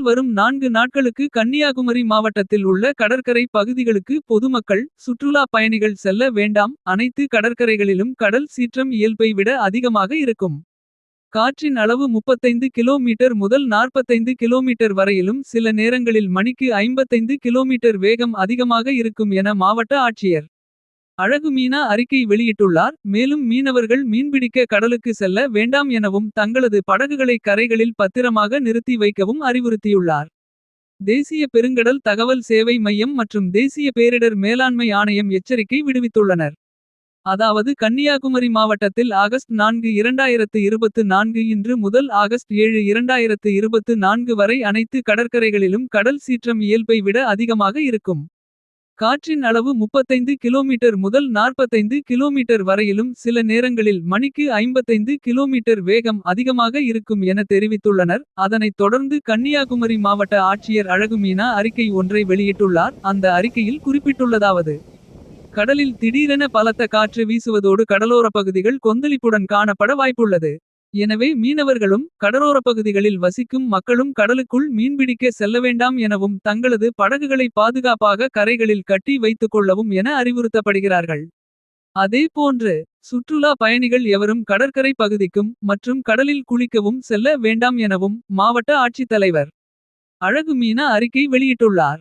முதல் வரும் 4 நாட்களுக்கு கன்னியாகுமரி மாவட்டத்தில் உள்ள கடற்கரை பகுதிகளுக்கு பொதுமக்கள். சுற்றுலா பயணிகள் செல்ல வேண்டாம். அனைத்து கடற்கரைகளிலும் கடல் சீற்றம் இயல்பை விட அதிகமாக இருக்கும். காற்றின் அளவு 35 கிலோமீட்டர் முதல் 45 கிலோமீட்டர் வரையிலும். சில நேரங்களில் மணிக்கு 55 கிலோமீட்டர் வேகம் அதிகமாக இருக்கும் என மாவட்ட ஆட்சியர் அழகு மீனா அறிக்கை வெளியிட்டுள்ளார். மேலும் மீனவர்கள் மீன்பிடிக்க கடலுக்கு செல்ல வேண்டாம் எனவும். தங்களது படகுகளை கரைகளில் பத்திரமாக நிறுத்தி வைக்கவும் அறிவுறுத்தியுள்ளார். தேசிய பெருங்கடல் தகவல் சேவை மையம் மற்றும் தேசிய பேரிடர் மேலாண்மை ஆணையம் எச்சரிக்கை விடுவித்துள்ளனர். அதாவது கன்னியாகுமரி மாவட்டத்தில் ஆகஸ்ட் 4 2024 இன்று முதல் ஆகஸ்ட் 7 2024 வரை அனைத்து கடற்கரைகளிலும் கடல் சீற்றம் இயல்பை விட அதிகமாக இருக்கும். காற்றின் அளவு 35 கிலோமீட்டர் முதல் 45 கிலோமீட்டர் வரையிலும். சில நேரங்களில் மணிக்கு 55 கிலோமீட்டர் வேகம் அதிகமாக இருக்கும் என தெரிவித்துள்ளனர். அதனைத் தொடர்ந்து கன்னியாகுமரி மாவட்ட ஆட்சியர் அழகு மீனா அறிக்கை ஒன்றை வெளியிட்டுள்ளார். அந்த அறிக்கையில் குறிப்பிட்டுள்ளதாவது. கடலில் திடீரென பலத்த காற்று வீசுவதோடு கடலோரப் பகுதிகள் கொந்தளிப்புடன் காணப்பட வாய்ப்புள்ளது. எனவே மீனவர்களும் கடலோரப் பகுதிகளில் வசிக்கும் மக்களும் கடலுக்குள் மீன்பிடிக்க செல்ல வேண்டாம் எனவும். தங்களது படகுகளை பாதுகாப்பாக கரைகளில் கட்டி வைத்துக் கொள்ளவும் என அறிவுறுத்தப்படுகிறார்கள். அதேபோன்று சுற்றுலா பயணிகள் எவரும் கடற்கரை பகுதிக்கும் மற்றும் கடலில் குளிக்கவும் செல்ல வேண்டாம் எனவும் மாவட்ட ஆட்சித்தலைவர் அழகு மீனா அறிக்கை வெளியிட்டுள்ளார்.